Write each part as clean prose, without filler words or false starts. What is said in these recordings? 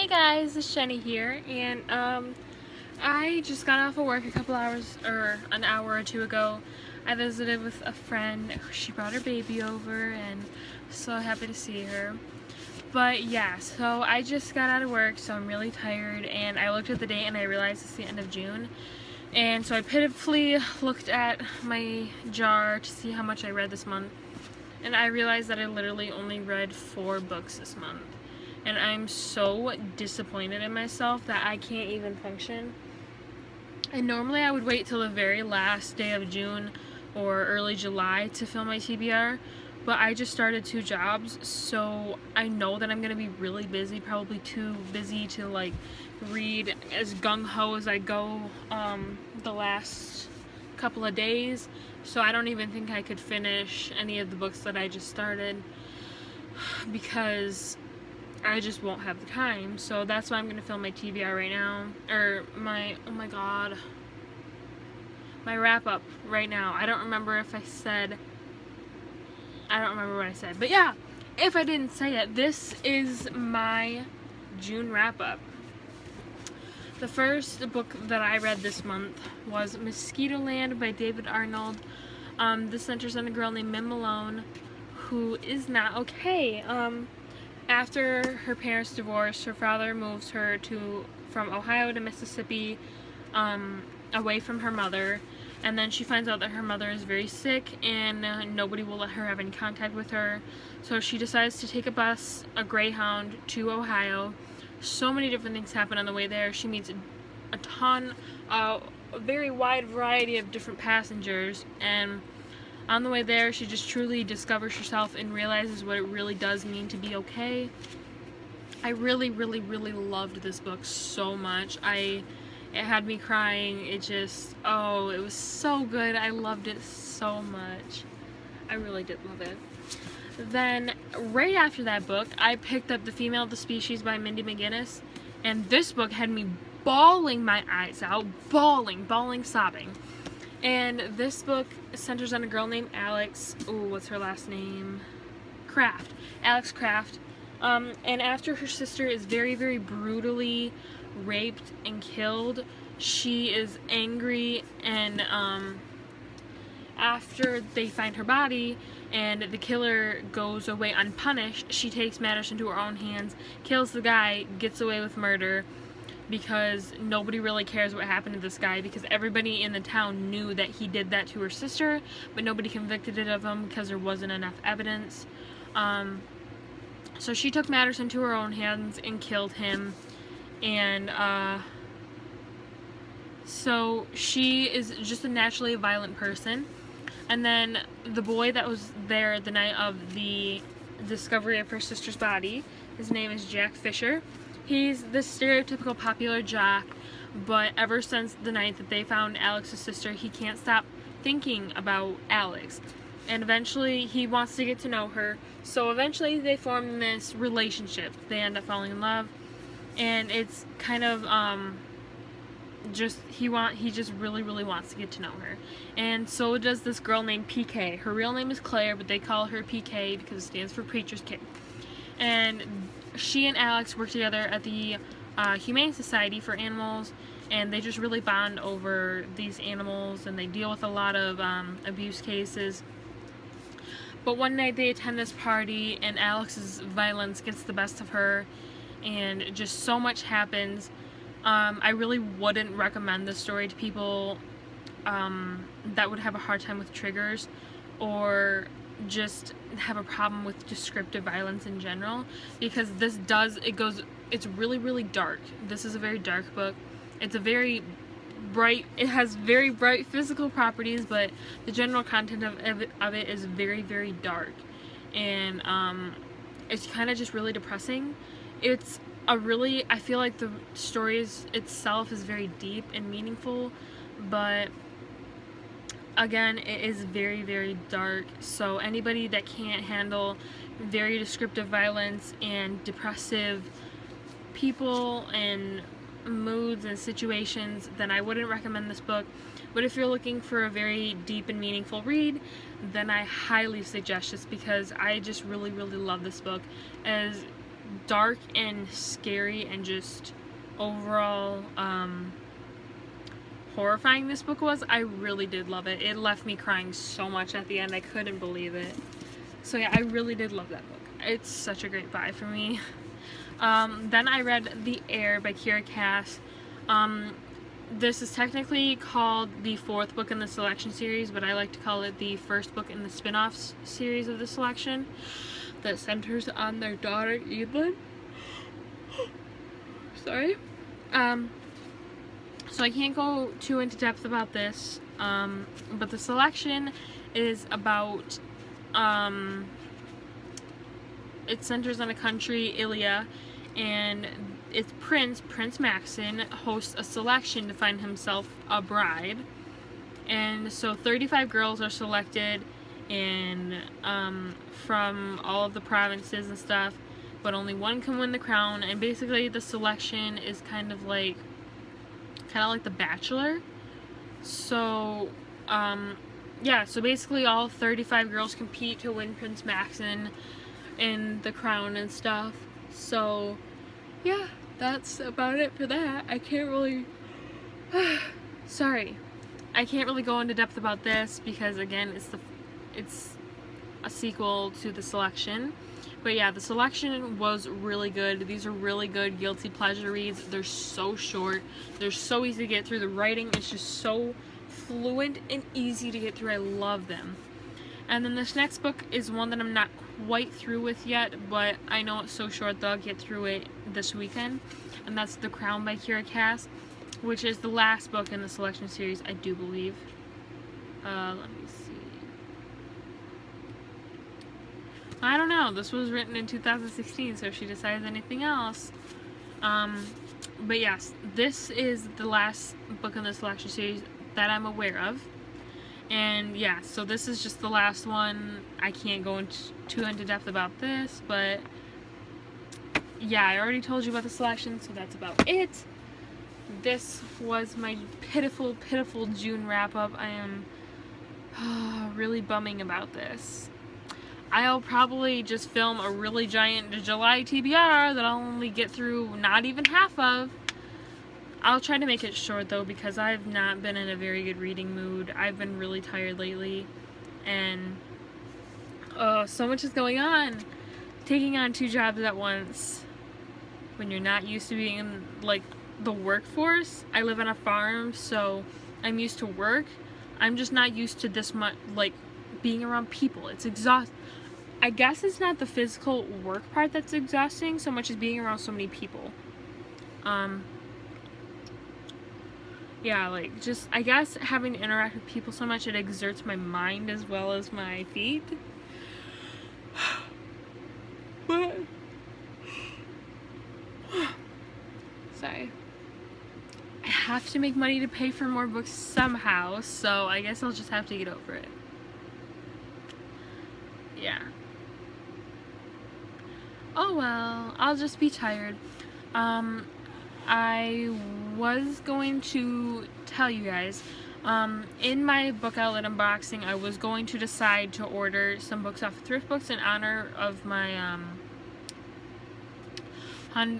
Hey guys, it's Jenny here, and I just got off of work a couple hours, or an hour or two ago. I visited with a friend. She brought her baby over, and so happy to see her. But yeah, so I just got out of work, so I'm really tired, and I looked at the date and I realized it's the end of June. And so I pitifully looked at my jar to see how much I read this month, and I realized that I literally only read 4 books this month. And I'm so disappointed in myself that I can't even function. And normally I would wait till the very last day of June or early July to film my TBR, but I just started 2 jobs, so I know that I'm gonna be really busy, probably too busy to like read as gung-ho as I go the last couple of days. So I don't even think I could finish any of the books that I just started because I just won't have the time. So that's why I'm gonna film my TBR right now, or my, oh my god, my wrap up right now. I don't remember what I said, but yeah, if I didn't say it, this is my June wrap up. The first book that I read this month was Mosquito Land by David Arnold. This centers on a girl named Min Malone who is not okay. After her parents divorced, her father moves her from Ohio to Mississippi, away from her mother, and then she finds out that her mother is very sick and nobody will let her have any contact with her. So she decides to take a Greyhound to Ohio. So many different things happen on the way there. She meets a very wide variety of different passengers, and on the way there, she just truly discovers herself and realizes what it really does mean to be okay. I really, really, really loved this book so much. It had me crying. It was so good. I loved it so much. I really did love it. Then, right after that book, I picked up The Female of the Species by Mindy McGinnis, and this book had me bawling my eyes out, bawling, sobbing. And this book centers on a girl named Alex. Ooh, what's her last name? Kraft. Alex Kraft. And after her sister is very, very brutally raped and killed, she is angry, and after they find her body and the killer goes away unpunished, she takes matters into her own hands, kills the guy, gets away with murder, because nobody really cares what happened to this guy, because everybody in the town knew that he did that to her sister, but nobody convicted it of him because there wasn't enough evidence. So she took matters into her own hands and killed him, and so she is just a naturally violent person. And then the boy that was there the night of the discovery of her sister's body, his name is Jack Fisher. He's the stereotypical popular jock, but ever since the night that they found Alex's sister, he can't stop thinking about Alex. And eventually he wants to get to know her, so eventually they form this relationship. They end up falling in love, and it's kind of he just really, really wants to get to know her. And so does this girl named PK. Her real name is Claire, but they call her PK because it stands for Preacher's Kid. And she and Alex work together at the Humane Society for Animals, and they just really bond over these animals, and they deal with a lot of abuse cases. But one night they attend this party, and Alex's violence gets the best of her, and just so much happens. I really wouldn't recommend this story to people that would have a hard time with triggers, or just have a problem with descriptive violence in general, because it's really, really dark. This is a very dark book. It has very bright physical properties, but the general content of it is very, very dark, and it's kind of just really depressing. I feel like the story itself is very deep and meaningful, but again, it is very, very dark. So anybody that can't handle very descriptive violence and depressive people and moods and situations, then I wouldn't recommend this book. But if you're looking for a very deep and meaningful read, then I highly suggest this, because I just really, really love this book. As dark and scary and just overall horrifying this book was, I really did love it. It left me crying so much at the end. I couldn't believe it. So yeah, I really did love that book. It's such a great buy for me. Then I read The Air by Kira Cass. This is technically called the 4th book in the selection series, but I like to call it the first book in the spin-off series of the selection that centers on their daughter, Evelyn. Sorry. So I can't go too into depth about this, but the selection is about, it centers on a country, Ilia, and its Prince Maxon, hosts a selection to find himself a bride. And so 35 girls are selected and from all of the provinces and stuff, but only one can win the crown. And basically the selection is kind of like The Bachelor. So yeah, so basically all 35 girls compete to win Prince Maxon and the crown and stuff. So yeah, that's about it for that. I can't really sorry, I can't really go into depth about this because again it's a sequel to the selection. But yeah, the selection was really good. These are really good guilty pleasure reads. They're so short, they're so easy to get through. The writing is just so fluent and easy to get through. I love them. And then this next book is one that I'm not quite through with yet, but I know it's so short that I'll get through it this weekend. And that's The Crown by Kira Cass, which is the last book in the selection series, I do believe. Let me see. I don't know. This was written in 2016, so if she decides anything else. But yes, this is the last book in the selection series that I'm aware of. And yeah, so this is just the last one. I can't go too into depth about this, but yeah, I already told you about the selection, so that's about it. This was my pitiful June wrap-up. I am really bumming about this. I'll probably just film a really giant July TBR that I'll only get through not even half of. I'll try to make it short though, because I've not been in a very good reading mood. I've been really tired lately, and so much is going on. Taking on 2 jobs at once when you're not used to being in like the workforce. I live on a farm, so I'm used to work. I'm just not used to this much, like, being around people. It's exhausting. I guess it's not the physical work part that's exhausting so much as being around so many people. Yeah, like, just, I guess having to interact with people so much, it exerts my mind as well as my feet. But, sorry. I have to make money to pay for more books somehow, so I guess I'll just have to get over it. Yeah. Oh well, I'll just be tired. I was going to tell you guys, in my book outlet unboxing, I was going to decide to order some books off of Thrift Books in honor of my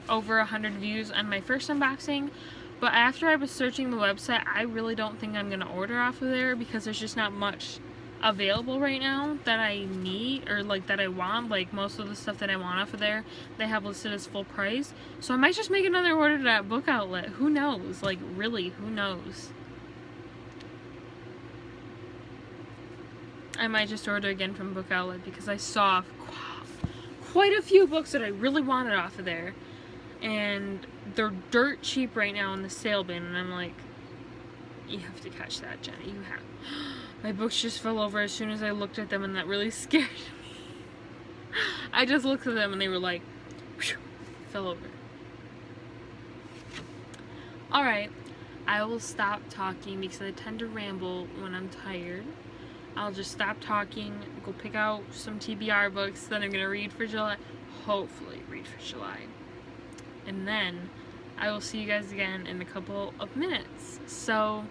over 100 views on my first unboxing. But after I was searching the website, I really don't think I'm going to order off of there because there's just not much available right now that I need or like that I want. Like most of the stuff that I want off of there, they have listed as full price. So I might just make another order to that book outlet. Who knows? Like really, who knows? I might just order again from book outlet because I saw quite a few books that I really wanted off of there. And they're dirt cheap right now in the sale bin, and I'm like, you have to catch that, Jenny. You have. My books just fell over as soon as I looked at them, and that really scared me. I just looked at them, and they were like, whew, fell over. Alright, I will stop talking because I tend to ramble when I'm tired. I'll just stop talking, go pick out some TBR books that I'm going to read for July. Hopefully read for July. And then I will see you guys again in a couple of minutes. So,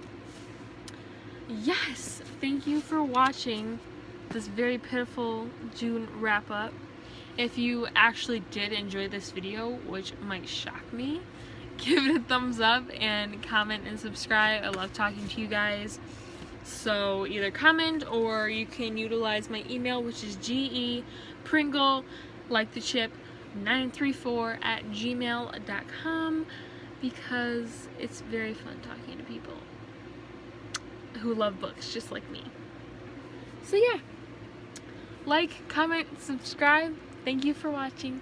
yes, thank you for watching this very pitiful June wrap-up. If you actually did enjoy this video, which might shock me, give it a thumbs up and comment and subscribe. I love talking to you guys. So either comment, or you can utilize my email, which is gepringle, like the chip, 934@gmail.com, because it's very fun talking to people who love books just like me. So yeah, like, comment, subscribe. Thank you for watching.